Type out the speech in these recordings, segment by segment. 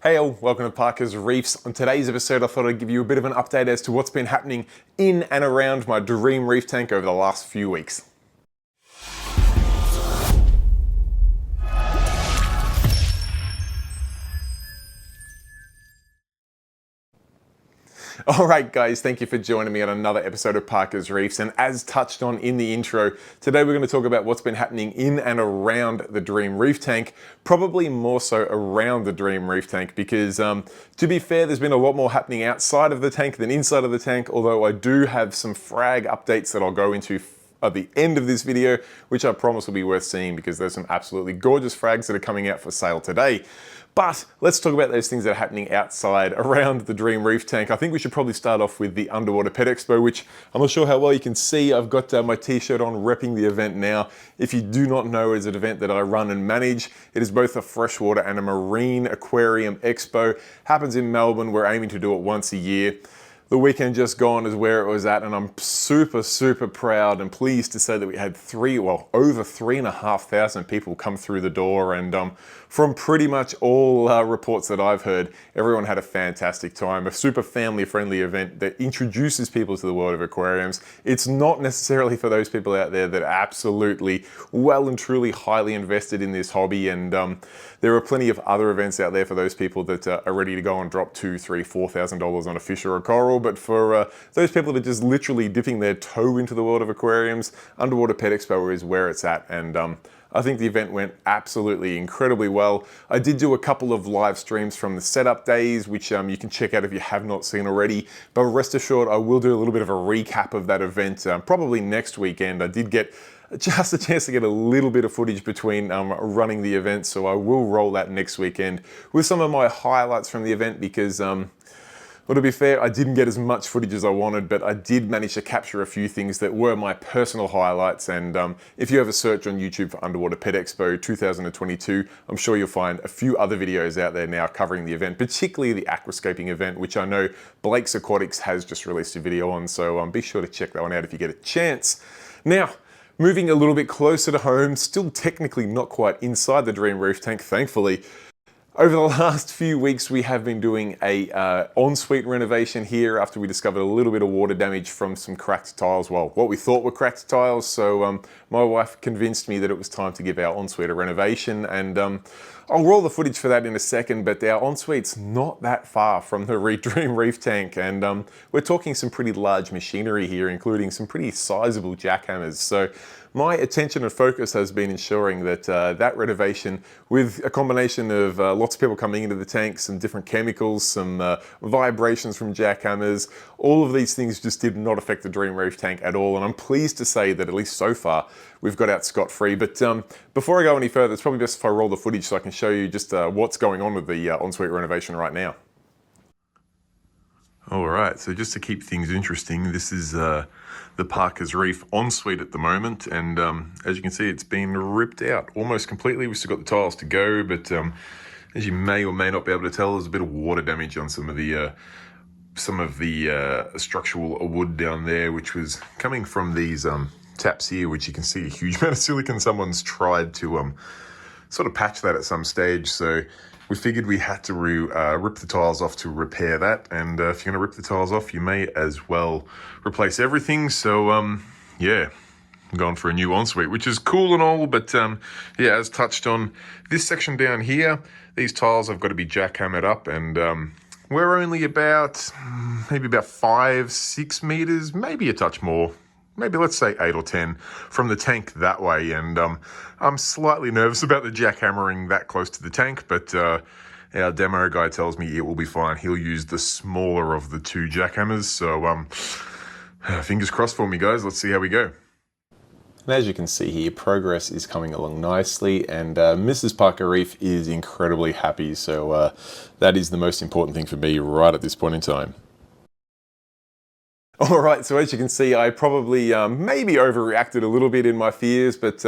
Hey all, welcome to Parker's Reefs. On today's episode, I thought I'd give you a bit of an update as to what's been happening in and around my dream reef tank over the last few weeks. Alright guys, thank you for joining me on another episode of Parker's Reefs, and as touched on in the intro, today we're going to talk about what's been happening in and around the dream reef tank, probably more so around the dream reef tank because to be fair, there's been a lot more happening outside of the tank than inside of the tank, although I do have some frag updates that I'll go into at the end of this video, which I promise will be worth seeing because there's some absolutely gorgeous frags that are coming out for sale today. But let's talk about those things that are happening outside around the dream reef tank. I think we should probably start off with the underwater Pet Expo, which I'm not sure how well you can see. I've got my t-shirt on repping the event now. If you do not know, it's an event that I run and manage. It is both a freshwater and a marine aquarium expo. Happens in Melbourne. We're aiming to do it once a year. The weekend just gone is where it was at, and I'm super proud and pleased to say that we had over 3,500 people come through the door, and from pretty much all reports that I've heard, everyone had a fantastic time. A super family-friendly event that introduces people to the world of aquariums. It's not necessarily for those people out there that are absolutely well and truly highly invested in this hobby, and there are plenty of other events out there for those people that are ready to go and drop $2,000, $3,000, $4,000 on a fish or a coral. But for those people that are just literally dipping their toe into the world of aquariums, Underwater Pet Expo is where it's at, and I think the event went absolutely incredibly well. I did do a couple of live streams from the setup days, which you can check out if you have not seen already, but rest assured I will do a little bit of a recap of that event probably next weekend. I did get just a chance to get a little bit of footage between running the event, so I will roll that next weekend with some of my highlights from the event because well, to be fair, I didn't get as much footage as I wanted, but I did manage to capture a few things that were my personal highlights. And if you have a search on YouTube for Underwater Pet Expo 2022, I'm sure you'll find a few other videos out there now covering the event, particularly the aquascaping event, which I know Blake's Aquatics has just released a video on. So be sure to check that one out if you get a chance. Now, moving a little bit closer to home, still technically not quite inside the dream reef tank, thankfully. Over the last few weeks, we have been doing a ensuite renovation here after we discovered a little bit of water damage from some cracked tiles. Well, what we thought were cracked tiles. So my wife convinced me that it was time to give our ensuite a renovation, and I'll roll the footage for that in a second, but our ensuite's not that far from the dream reef tank, and we're talking some pretty large machinery here, including some pretty sizable jackhammers. So my attention and focus has been ensuring that that renovation, with a combination of lots of people coming into the tank, some different chemicals, some vibrations from jackhammers, all of these things just did not affect the dream reef tank at all. And I'm pleased to say that at least so far, we've got out scot-free. But before I go any further, it's probably best if I roll the footage so I can show you just what's going on with the ensuite renovation right now. All right, so just to keep things interesting, this is the Parker's Reef ensuite at the moment, and as you can see, it's been ripped out almost completely. We've still got the tiles to go, but as you may or may not be able to tell, there's a bit of water damage on some of the structural wood down there, which was coming from these taps here, which you can see a huge amount of silicone. Someone's tried to sort of patch that at some stage, so we figured we had to rip the tiles off to repair that, and if you're going to rip the tiles off, you may as well replace everything. So yeah, I'm going for a new ensuite, which is cool and all, but yeah, as touched on, this section down here, these tiles have got to be jackhammered up, and we're only about maybe about 5-6 meters, maybe a touch more, maybe let's say 8 or 10 from the tank that way, and I'm slightly nervous about the jackhammering that close to the tank, but our demo guy tells me it will be fine. He'll use the smaller of the two jackhammers, so fingers crossed for me, guys. Let's see how we go. And as you can see here, progress is coming along nicely, and Mrs. Parker Reef is incredibly happy, so that is the most important thing for me right at this point in time. All right, so as you can see, I probably maybe overreacted a little bit in my fears, but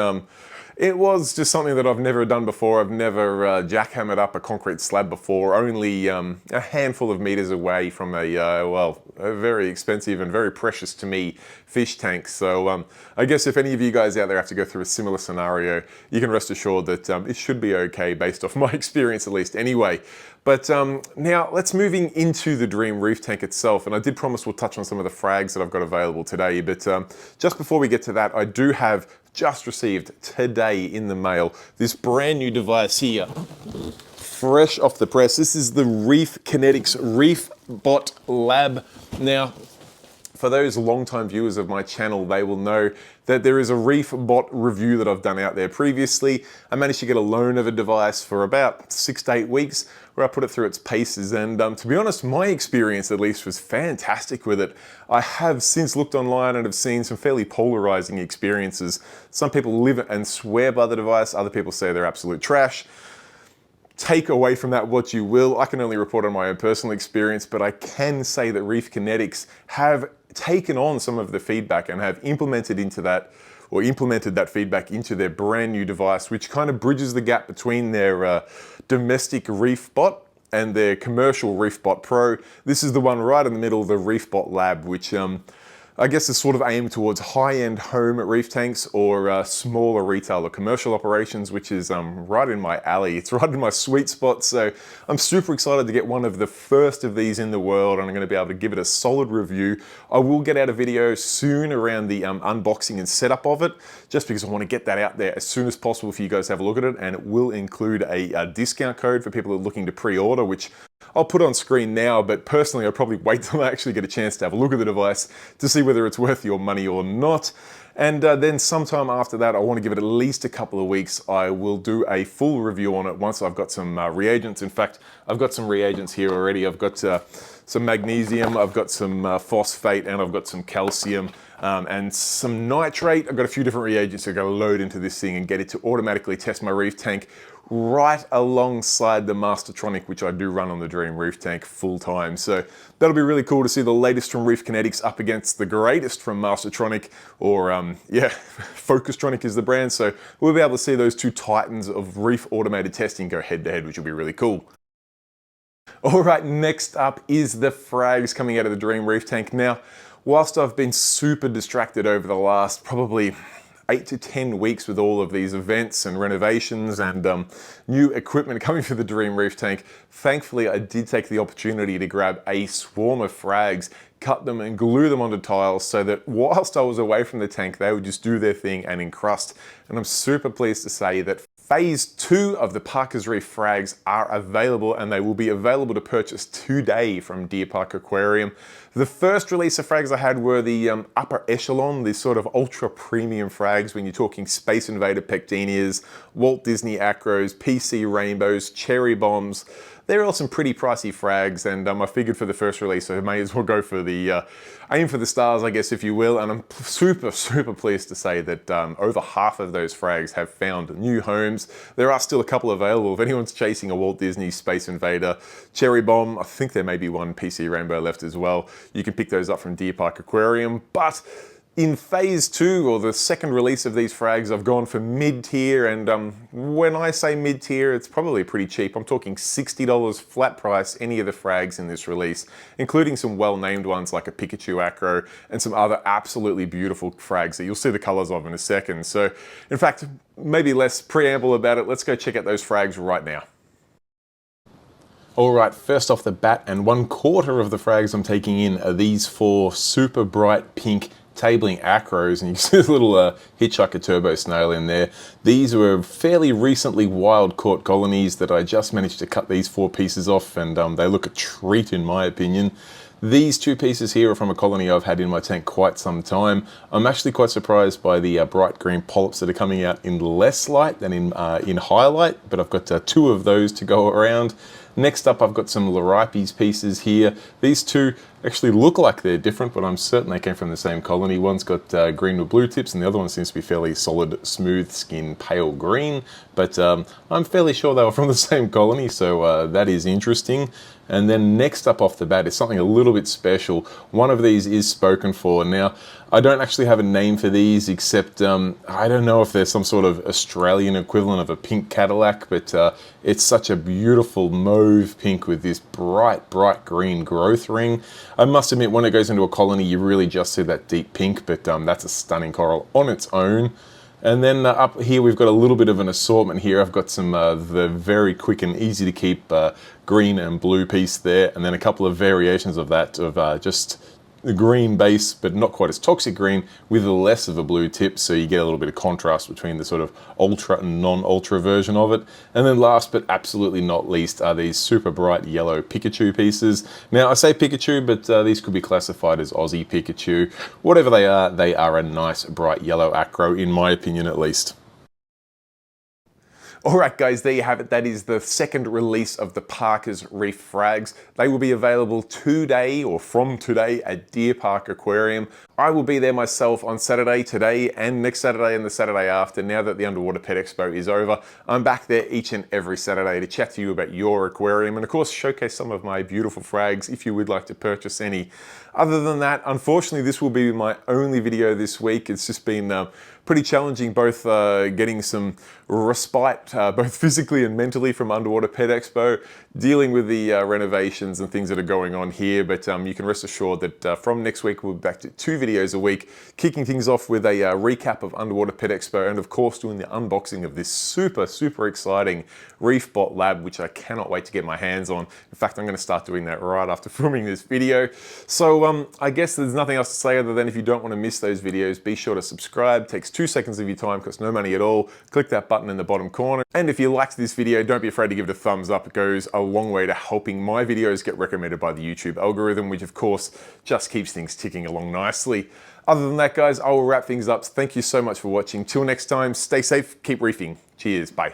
It was just something that I've never done before. I've never jackhammered up a concrete slab before, only a handful of meters away from a very expensive and very precious to me fish tank. So I guess if any of you guys out there have to go through a similar scenario, you can rest assured that it should be okay based off my experience at least anyway. But now let's moving into the Dream Reef tank itself. And I did promise we'll touch on some of the frags that I've got available today. But just before we get to that, I do have just received today in the mail this brand new device here, fresh off the press. This is the Reef Kinetics Reefbot Lab. Now, for those long-time viewers of my channel, they will know that there is a Reefbot review that I've done out there previously. I managed to get a loan of a device for about 6 to 8 weeks where I put it through its paces, and to be honest, my experience at least was fantastic with it. I have since looked online and have seen some fairly polarizing experiences. Some people live and swear by the device, other people say they're absolute trash. Take away from that what you will. I can only report on my own personal experience, but I can say that Reef Kinetics have taken on some of the feedback and have implemented that feedback into their brand new device, which kind of bridges the gap between their domestic Reefbot and their commercial Reefbot Pro. This is the one right in the middle, the Reefbot Lab, which I guess is sort of aimed towards high-end home reef tanks or smaller retail or commercial operations, which is right in my alley. It's right in my sweet spot. So I'm super excited to get one of the first of these in the world, and I'm going to be able to give it a solid review. I will get out a video soon around the unboxing and setup of it, just because I want to get that out there as soon as possible for you guys to have a look at it. And it will include a discount code for people who are looking to pre-order, which I'll put on screen now, but personally I'll probably wait till I actually get a chance to have a look at the device to see whether it's worth your money or not. And then sometime after that, I want to give it at least a couple of weeks. I will do a full review on it once I've got some reagents. In fact, I've got some reagents here already. I've got some magnesium, I've got some phosphate, and I've got some calcium. And some nitrate. I've got a few different reagents I've got to load into this thing and get it to automatically test my reef tank right alongside the Mastertronic, which I do run on the Dream Reef tank full time. So that'll be really cool to see the latest from Reef Kinetics up against the greatest from Mastertronic, or Focustronic is the brand. So we'll be able to see those two titans of reef automated testing go head to head, which will be really cool. All right, next up is the frags coming out of the Dream Reef tank. Now, whilst I've been super distracted over the last probably 8 to 10 weeks with all of these events and renovations and new equipment coming for the Dream Reef tank, thankfully I did take the opportunity to grab a swarm of frags, cut them and glue them onto tiles so that whilst I was away from the tank, they would just do their thing and encrust. And I'm super pleased to say that Phase 2 of the Parker's Reef frags are available, and they will be available to purchase today from Deer Park Aquarium. The first release of frags I had were the upper echelon, these sort of ultra premium frags when you're talking Space Invader pectinias, Walt Disney acros, PC rainbows, cherry bombs. They're all some pretty pricey frags, and I figured for the first release I may as well go for the aim for the stars, I guess, if you will. And I'm super pleased to say that over half of those frags have found new homes. There are still a couple available. If anyone's chasing a Walt Disney Space Invader cherry bomb, I think there may be one PC rainbow left as well. You can pick those up from Deer Park Aquarium. But in Phase 2, or the second release of these frags, I've gone for mid-tier, and when I say mid-tier, it's probably pretty cheap. I'm talking $60 flat price, any of the frags in this release, including some well-named ones like a Pikachu Acro and some other absolutely beautiful frags that you'll see the colors of in a second. So, in fact, maybe less preamble about it. Let's go check out those frags right now. All right, first off the bat, and 1/4 of the frags I'm taking in are these 4 super bright pink tabling acros, and you can see a little hitchhiker turbo snail in there. These were fairly recently wild caught colonies that I just managed to cut these 4 pieces off, and they look a treat in my opinion. These 2 pieces here are from a colony I've had in my tank quite some time. I'm actually quite surprised by the bright green polyps that are coming out in less light than in highlight, but I've got 2 of those to go around. Next up, I've got some Loripes pieces here. These 2 actually look like they're different, but I'm certain they came from the same colony. One's got green with blue tips, and the other one seems to be fairly solid, smooth skin, pale green. But I'm fairly sure they were from the same colony, so that is interesting. And then next up off the bat is something a little bit special. One of these is spoken for. Now, I don't actually have a name for these, except I don't know if there's some sort of Australian equivalent of a pink Cadillac, but it's such a beautiful mauve pink with this bright, bright green growth ring. I must admit, when it goes into a colony, you really just see that deep pink, but that's a stunning coral on its own. And then up here, we've got a little bit of an assortment here. I've got some the very quick and easy to keep green and blue piece there, and then a couple of variations of that of just the green base, but not quite as toxic green, with less of a blue tip, so you get a little bit of contrast between the sort of ultra and non-ultra version of it. And then last but absolutely not least are these super bright yellow Pikachu pieces. Now I say Pikachu, but these could be classified as Aussie Pikachu. Whatever they are a nice bright yellow acro, in my opinion at least. Alright guys, there you have it. That is the second release of the Parker's Reef Frags. They will be available today, or from today, at Deer Park Aquarium. I will be there myself on Saturday, today, and next Saturday and the Saturday after. Now that the Underwater Pet Expo is over, I'm back there each and every Saturday to chat to you about your aquarium and of course showcase some of my beautiful frags if you would like to purchase any. Other than that, unfortunately this will be my only video this week. It's just been pretty challenging, both getting some respite, both physically and mentally, from Underwater Pet Expo, dealing with the renovations and things that are going on here. But you can rest assured that from next week we'll be back to 2 videos a week, kicking things off with a recap of Underwater Pet Expo, and of course doing the unboxing of this super exciting Reefbot Lab, which I cannot wait to get my hands on. In fact, I'm going to start doing that right after filming this video. So I guess there's nothing else to say other than if you don't want to miss those videos, be sure to subscribe. It takes 2 seconds of your time, costs no money at all. Click that button in the bottom corner. And if you liked this video, don't be afraid to give it a thumbs up. It goes a long way to helping my videos get recommended by the YouTube algorithm, which of course just keeps things ticking along nicely. Other than that guys, I will wrap things up. Thank you so much for watching. Till next time, stay safe, keep reefing. Cheers, bye.